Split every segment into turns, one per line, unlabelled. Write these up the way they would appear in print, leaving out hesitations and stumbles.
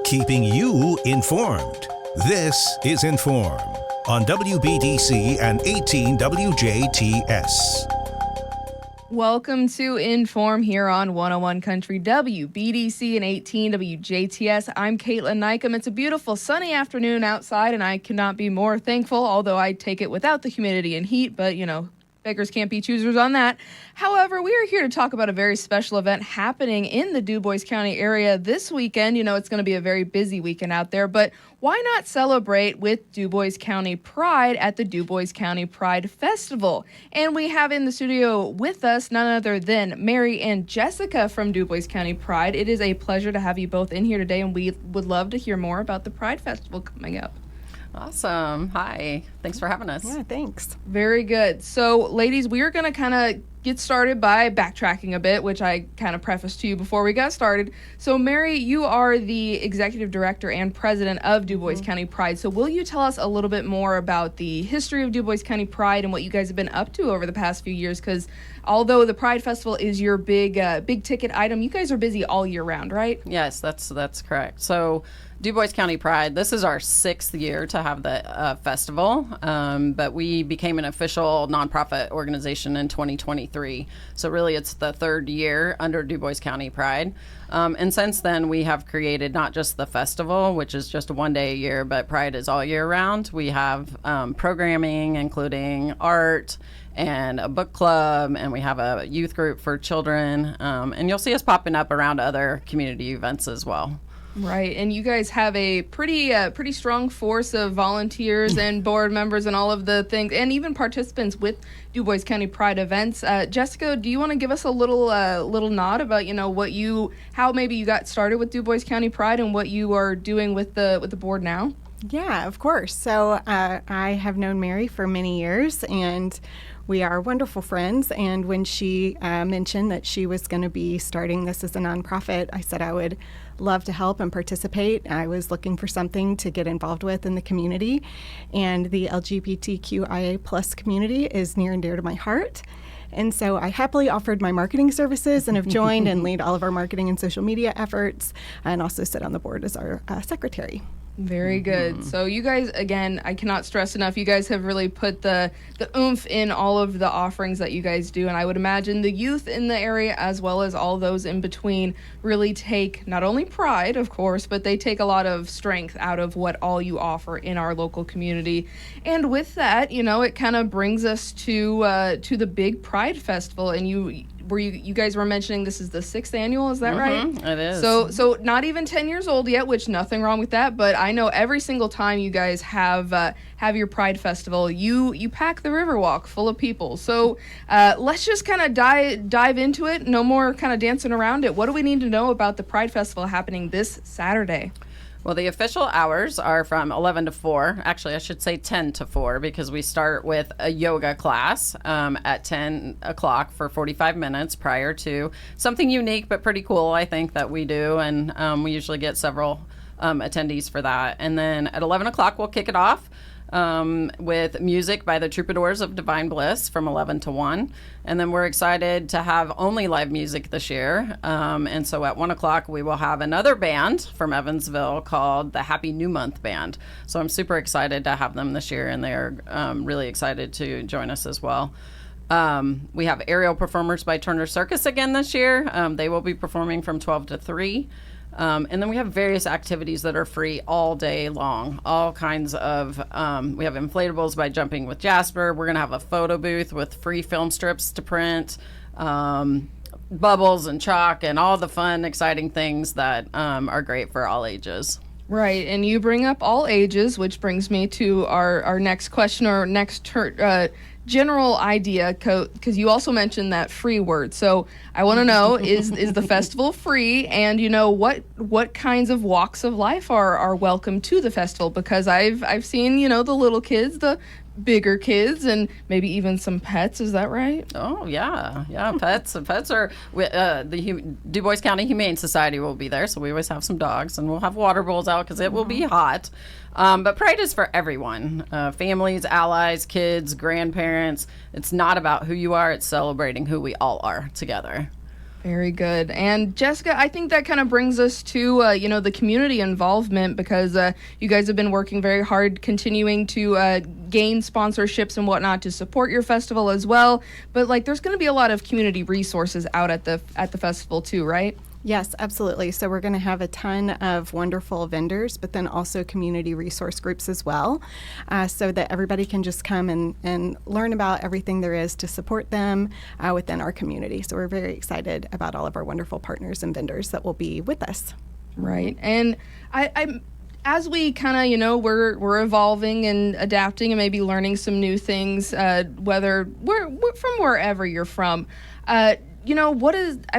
Keeping you informed. This is In.form on WBDC and 18 WJTS.
Welcome to In.form here on 101 Country WBDC and 18 WJTS. I'm Kaitlyn Neukam. It's a beautiful sunny afternoon outside, and I cannot be more thankful, although I'd take it without the humidity and heat, but beggars can't be choosers on that. However, we are here to talk about a very special event happening in the Dubois County area this weekend. It's going to be a very busy weekend out there, but why not celebrate with Dubois County Pride at the Dubois County Pride Festival? And we have in the studio with us none other than Mary and Jessica from Dubois County Pride. It is a pleasure to have you both in here today, and we would love to hear more about the Pride Festival coming up.
Awesome. Hi. Thanks for having us.
Yeah, thanks.
Very good. So, ladies, we are going to kind of get started by backtracking a bit, which I kind of prefaced to you before we got started. So, Mary, you are the executive director and president of Dubois County Pride. So will you tell us a little bit more about the history of Dubois County Pride and what you guys have been up to over the past few years? Because although the Pride Festival is your big ticket item, you guys are busy all year round, right?
Yes, that's correct. So Dubois County Pride, this is our 6th year to have the festival, but we became an official nonprofit organization in 2023. So really it's the 3rd year under Dubois County Pride. And since then, we have created not just the festival, which is just one day a year, but Pride is all year round. We have programming, including art and a book club, and we have a youth group for children. And you'll see us popping up around other community events as well.
Right, and you guys have a pretty strong force of volunteers and board members and all of the things, and even participants with Dubois County Pride events. Jessica, do you want to give us a little nod about how maybe you got started with Dubois County Pride and what you are doing with the board now?
Yeah, of course. So I have known Mary for many years, and we are wonderful friends. And when she mentioned that she was going to be starting this as a nonprofit, I said I would love to help and participate. I was looking for something to get involved with in the community, and the LGBTQIA plus community is near and dear to my heart. And so I happily offered my marketing services and have joined and lead all of our marketing and social media efforts, and also sit on the board as our secretary.
Very good. So you guys, again, I cannot stress enough, you guys have really put the oomph in all of the offerings that you guys do. And I would imagine the youth in the area, as well as all those in between, really take not only pride, of course, but they take a lot of strength out of what all you offer in our local community. And with that, it kind of brings us to the big Pride Festival. And you guys were mentioning this is the 6th annual, is that right?
It is.
So not even 10 years old yet, which nothing wrong with that, but I know every single time you guys have your Pride Festival, you pack the Riverwalk full of people. So let's just kind of dive into it. No more kind of dancing around it. What do we need to know about the Pride Festival happening this Saturday?
Well, the official hours are from 11 to 4. Actually, I should say 10 to 4 because we start with a yoga class at 10 o'clock for 45 minutes prior to something unique but pretty cool, I think, that we do. And we usually get several attendees for that. And then at 11 o'clock, we'll kick it off with music by the Troubadours of Divine Bliss from 11 to 1. And then we're excited to have only live music this year. And so at 1 o'clock, we will have another band from Evansville called the Happy New Month Band. So I'm super excited to have them this year, and they're really excited to join us as well. We have aerial performers by Turner Circus again this year. They will be performing from 12 to 3. And then we have various activities that are free all day long. All kinds of, we have inflatables by Jumping with Jasper. We're going to have a photo booth with free film strips to print, bubbles and chalk, and all the fun, exciting things that are great for all ages.
Right, and you bring up all ages, which brings me to our next question, or next general idea, because you also mentioned that free word. So I want to know, is the festival free? And what kinds of walks of life are welcome to the festival? Because I've seen the little kids, the bigger kids, and maybe even some pets. Is that right?
Oh yeah, pets. Pets are the Dubois County Humane Society will be there, so we always have some dogs, and we'll have water bowls out because it will be hot. But Pride is for everyone, families, allies, kids, grandparents. It's not about who you are, it's celebrating who we all are together.
Very good. And Jessica, I think that kind of brings us to, the community involvement, because you guys have been working very hard continuing to gain sponsorships and whatnot to support your festival as well. But there's going to be a lot of community resources out at the festival too, right?
Yes, absolutely. So we're going to have a ton of wonderful vendors, but then also community resource groups as well, so that everybody can just come and learn about everything there is to support them within our community. So we're very excited about all of our wonderful partners and vendors that will be with us.
Right. And I'm as we kind of, we're evolving and adapting and maybe learning some new things, whether we're from wherever you're from. I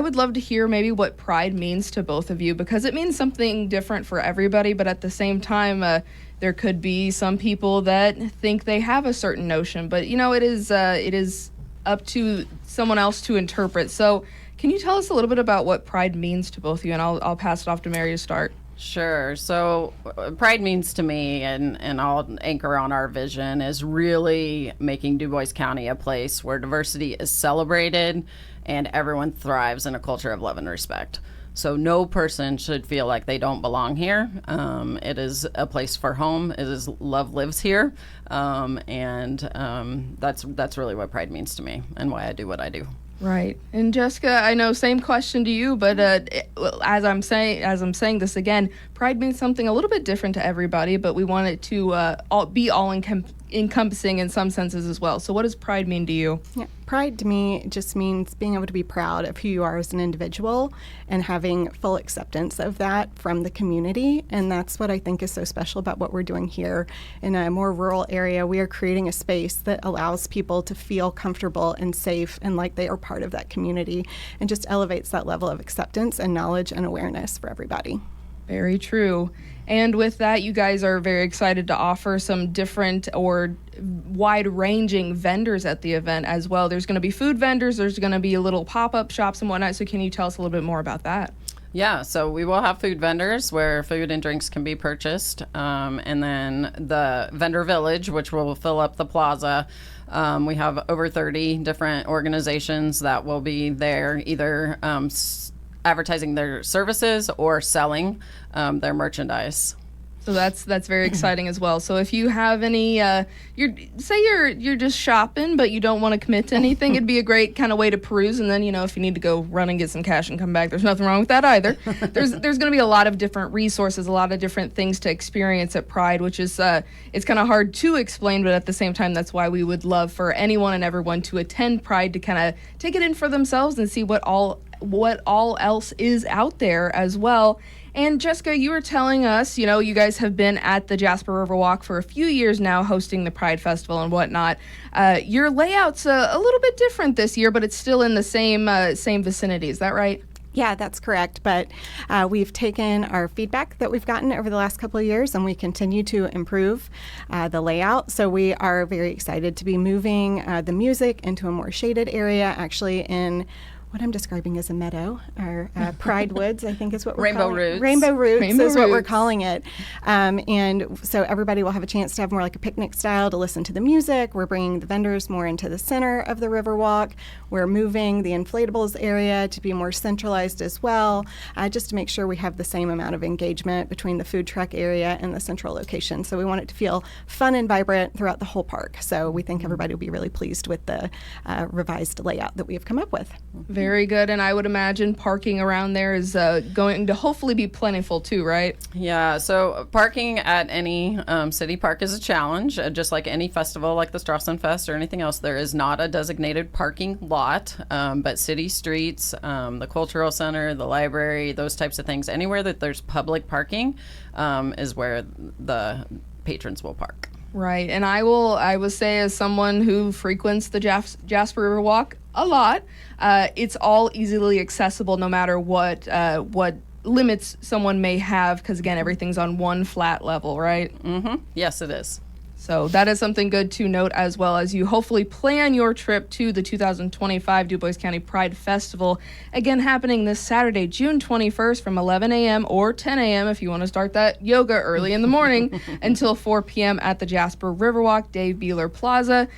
would love to hear maybe what pride means to both of you, because it means something different for everybody, but at the same time, there could be some people that think they have a certain notion, but it is up to someone else to interpret. So can you tell us a little bit about what pride means to both of you, and I'll pass it off to Mary to start.
Sure. So pride means to me, and I'll anchor on our vision, is really making Dubois County a place where diversity is celebrated and everyone thrives in a culture of love and respect. So no person should feel like they don't belong here. It is a place for home. It is love lives here. That's really what pride means to me and why I do what I do.
Right. And Jessica, I know same question to you, but as I'm saying this again, pride means something a little bit different to everybody, but we want it to be all encompassing in some senses as well. So what does pride mean to you?
Yeah, pride to me just means being able to be proud of who you are as an individual and having full acceptance of that from the community. And that's what I think is so special about what we're doing here. In a more rural area, we are creating a space that allows people to feel comfortable and safe and like they are part of that community, and just elevates that level of acceptance and knowledge and awareness for everybody.
Very true. And with that, you guys are very excited to offer some different or wide-ranging vendors at the event as well. There's going to be food vendors, there's going to be little pop-up shops and whatnot. So can you tell us a little bit more about that?
Yeah, so we will have food vendors where food and drinks can be purchased. And then the vendor village, which will fill up the plaza. We have over 30 different organizations that will be there, either advertising their services or selling their merchandise.
So that's very exciting as well. So if you have any, you're just shopping, but you don't want to commit to anything, it'd be a great kind of way to peruse. And then, if you need to go run and get some cash and come back, there's nothing wrong with that either. There's going to be a lot of different resources, a lot of different things to experience at Pride, which is, it's kind of hard to explain, but at the same time, that's why we would love for anyone and everyone to attend Pride, to kind of take it in for themselves and see what all else is out there as well. And Jessica, you were telling us, you guys have been at the Jasper Riverwalk for a few years now, hosting the Pride Festival and whatnot. Your layout's a little bit different this year, but it's still in the same vicinity. Is that right?
Yeah, that's correct. But we've taken our feedback that we've gotten over the last couple of years, and we continue to improve the layout. So we are very excited to be moving the music into a more shaded area, actually in what I'm describing as a meadow, or Pride Woods, I think is what we're calling it. Rainbow Roots is what we're calling it. And so everybody will have a chance to have more like a picnic style to listen to the music. We're bringing the vendors more into the center of the Riverwalk. We're moving the inflatables area to be more centralized as well, just to make sure we have the same amount of engagement between the food truck area and the central location. So we want it to feel fun and vibrant throughout the whole park. So we think everybody will be really pleased with the revised layout that we have come up with.
Very good. And I would imagine parking around there is going to hopefully be plentiful too, right?
Yeah, so parking at any city park is a challenge. Just like any festival like the Strassen Fest or anything else, there is not a designated parking lot, but city streets, the cultural center, the library, those types of things, anywhere that there's public parking is where the patrons will park.
Right. And I will say, as someone who frequents the Jasper Riverwalk a lot, it's all easily accessible no matter what limits someone may have, because again, everything's on one flat level, right?
Mm-hmm. Yes, it is.
So that is something good to note, as well as you hopefully plan your trip to the 2025 Dubois County Pride Festival. Again, happening this Saturday, June 21st from 11 a.m. or 10 a.m. if you want to start that yoga early in the morning until 4 p.m. at the Jasper Riverwalk, Buehler Plaza.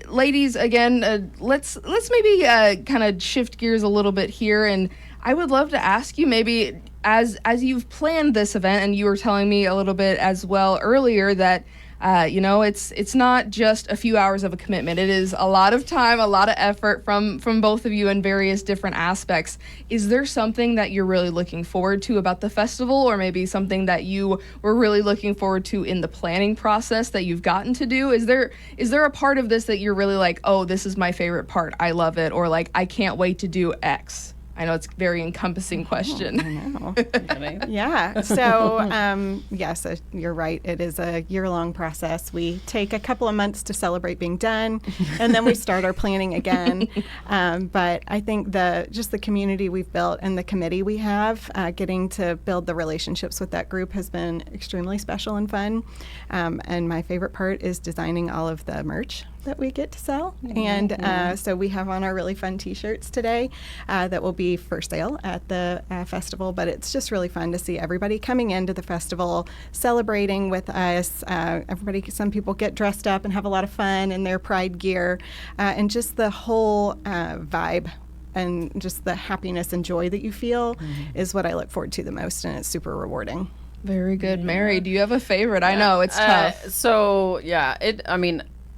Ladies, again, let's maybe kind of shift gears a little bit here, and I would love to ask you, maybe as you've planned this event, and you were telling me a little bit as well earlier that it's not just a few hours of a commitment. It is a lot of time, a lot of effort from both of you in various different aspects. Is there something that you're really looking forward to about the festival, or maybe something that you were really looking forward to in the planning process that you've gotten to do? Is there a part of this that you're really like, oh, this is my favorite part, I love it, or like, I can't wait to do X? I know it's a very encompassing question.
I know. Yeah. So, yes, you're right. It is a year-long process. We take a couple of months to celebrate being done, and then we start our planning again. But I think just the community we've built and the committee we have, getting to build the relationships with that group has been extremely special and fun. And my favorite part is designing all of the merch that we get to sell. And so we have on our really fun t-shirts today that will be for sale at the festival, but it's just really fun to see everybody coming into the festival, celebrating with us. Some people get dressed up and have a lot of fun in their Pride gear, and just the whole vibe and just the happiness and joy that you feel is what I look forward to the most, and it's super rewarding.
Very good. Mary, do you have a favorite? I know it's tough.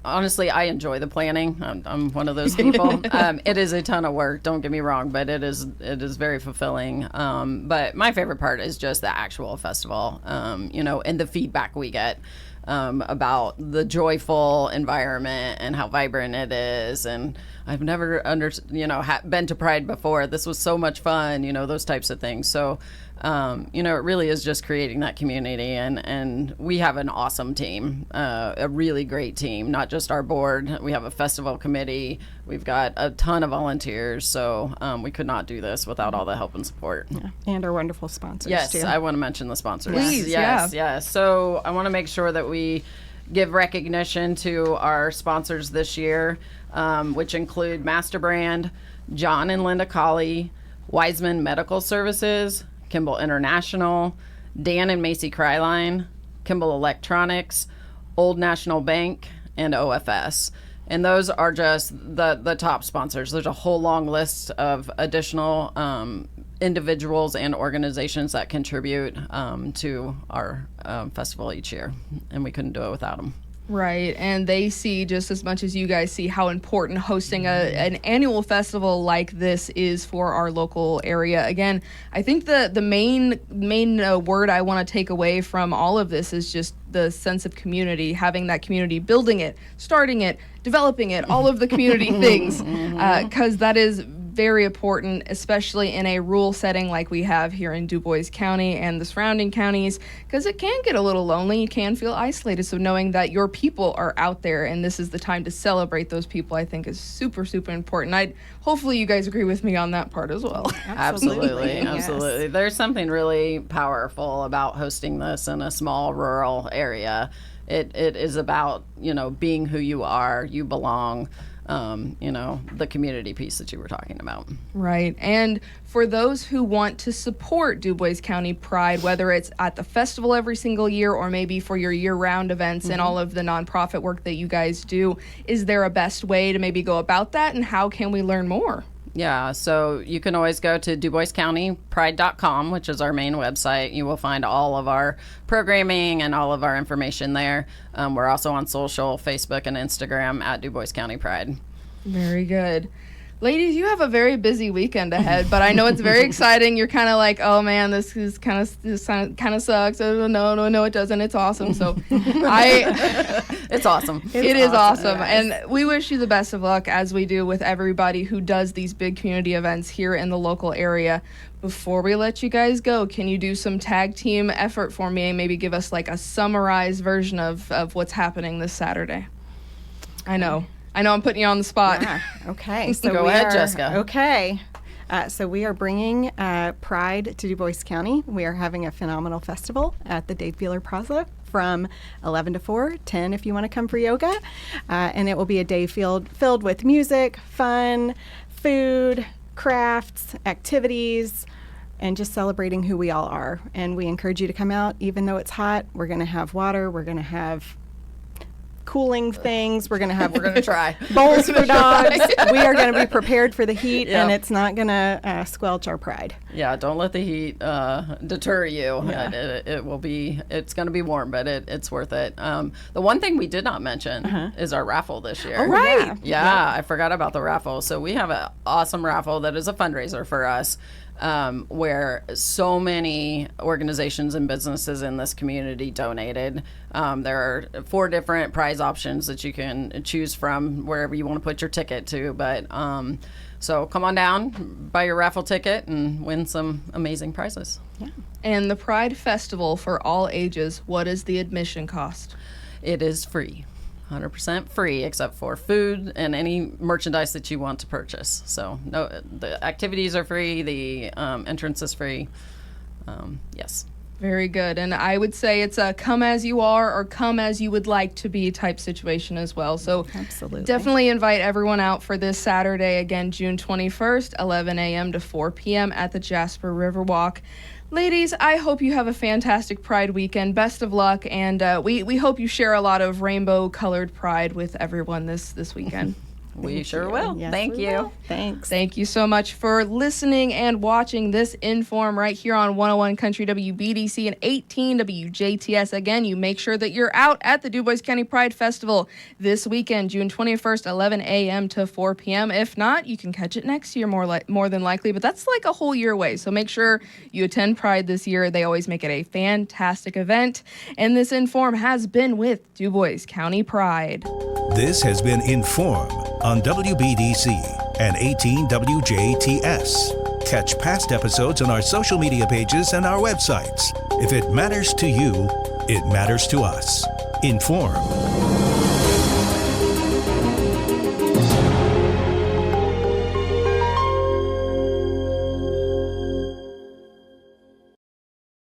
Honestly, I enjoy the planning. I'm one of those people. It is a ton of work, don't get me wrong, but it is very fulfilling. But my favorite part is just the actual festival, and the feedback we get about the joyful environment and how vibrant it is. And I've never been to Pride before. This was so much fun, those types of things. So it really is just creating that community, and we have an awesome team, a really great team, not just our board. We have a festival committee. We've got a ton of volunteers, so we could not do this without all the help and support.
Yeah. And our wonderful sponsors,
yes,
too.
I want to mention the sponsors.
Please,
yes. So I want to make sure that we give recognition to our sponsors this year, which include Master Brand, John and Linda Colley, Wiseman Medical Services, Kimball International, Dan and Macy Cryline, Kimball Electronics, Old National Bank, and OFS. And those are just the top sponsors. There's a whole long list of additional individuals and organizations that contribute to our festival each year, and we couldn't do it without them.
Right, and they see just as much as you guys see how important hosting an annual festival like this is for our local area. Again, I think the main word I want to take away from all of this is just the sense of community, having that community, building it, starting it, developing it, all of the community things, because that is very important, especially in a rural setting like we have here in Dubois County and the surrounding counties, because it can get a little lonely. You can feel isolated. So knowing that your people are out there and this is the time to celebrate those people, I think is super, super important. Hopefully you guys agree with me on that part as well.
Absolutely.
Yes.
There's something really powerful about hosting this in a small rural area. It is about, being who you are, you belong. The community piece that you were talking about.
Right. And for those who want to support Dubois County Pride, whether it's at the festival every single year or maybe for your year-round events and all of the nonprofit work that you guys do, is there a best way to maybe go about that, and how can we learn more?
Yeah, so you can always go to DuboisCountyPride.com, which is our main website. You will find all of our programming and all of our information there. We're also on social, Facebook and Instagram at Dubois County Pride.
Very good. Ladies, you have a very busy weekend ahead, but I know it's very exciting. You're kind of like, oh man, this kind of sucks. Oh, no, it doesn't. It's awesome. So
it's awesome.
It is awesome.
Yes.
And we wish you the best of luck, as we do with everybody who does these big community events here in the local area. Before we let you guys go, can you do some tag team effort for me and maybe give us like a summarized version of what's happening this Saturday? I know I'm putting you on the spot.
Yeah. Okay. So
Go ahead, Jessica.
Okay. So we are bringing Pride to Dubois County. We are having a phenomenal festival at the Buehler Plaza from 11 to 4, 10 if you want to come for yoga. And it will be a day filled with music, fun, food, crafts, activities, and just celebrating who we all are. And we encourage you to come out, even though it's hot. We're going to have water. We're going to have cooling things. We're going to
try
bowls for dogs. We are going to be prepared for the heat,
Yeah.
and it's not going to squelch our pride.
Yeah, don't let the heat deter you.
Yeah.
It's going to be warm, but it's worth it. The one thing we did not mention is our raffle this year.
Oh, right.
Yeah, I forgot about the raffle. So we have an awesome raffle that is a fundraiser for us. Where so many organizations and businesses in this community donated. There are 4 different prize options that you can choose from wherever you want to put your ticket to. But so come on down, buy your raffle ticket, and win some amazing prizes.
Yeah.
And the Pride Festival for all ages, what is the admission cost?
It is free. 100% free, except for food and any merchandise that you want to purchase. So no, the activities are free. The entrance is free. Yes.
Very good. And I would say it's a come as you are or come as you would like to be type situation as well. So
Absolutely.
definitely invite everyone out for this Saturday, again, June 21st, 11 a.m. to 4 p.m. at the Jasper Riverwalk. Ladies, I hope you have a fantastic Pride weekend. Best of luck, and we hope you share a lot of rainbow-colored pride with everyone this weekend.
We sure will.
Yes,
Thank
we
you.
will. Thanks.
Thank you so much for listening and watching this In.form right here on 101 Country WBDC and 18 WJTS. Again, you make sure that you're out at the Dubois County Pride Festival this weekend, June 21st, 11 a.m. to 4 p.m. If not, you can catch it next year more than likely, but that's like a whole year away. So make sure you attend Pride this year. They always make it a fantastic event. And this In.form has been with Dubois County Pride.
This has been In.form on WBDC and 18 WJTS. Catch past episodes on our social media pages and our websites. If it matters to you, it matters to us. In.form.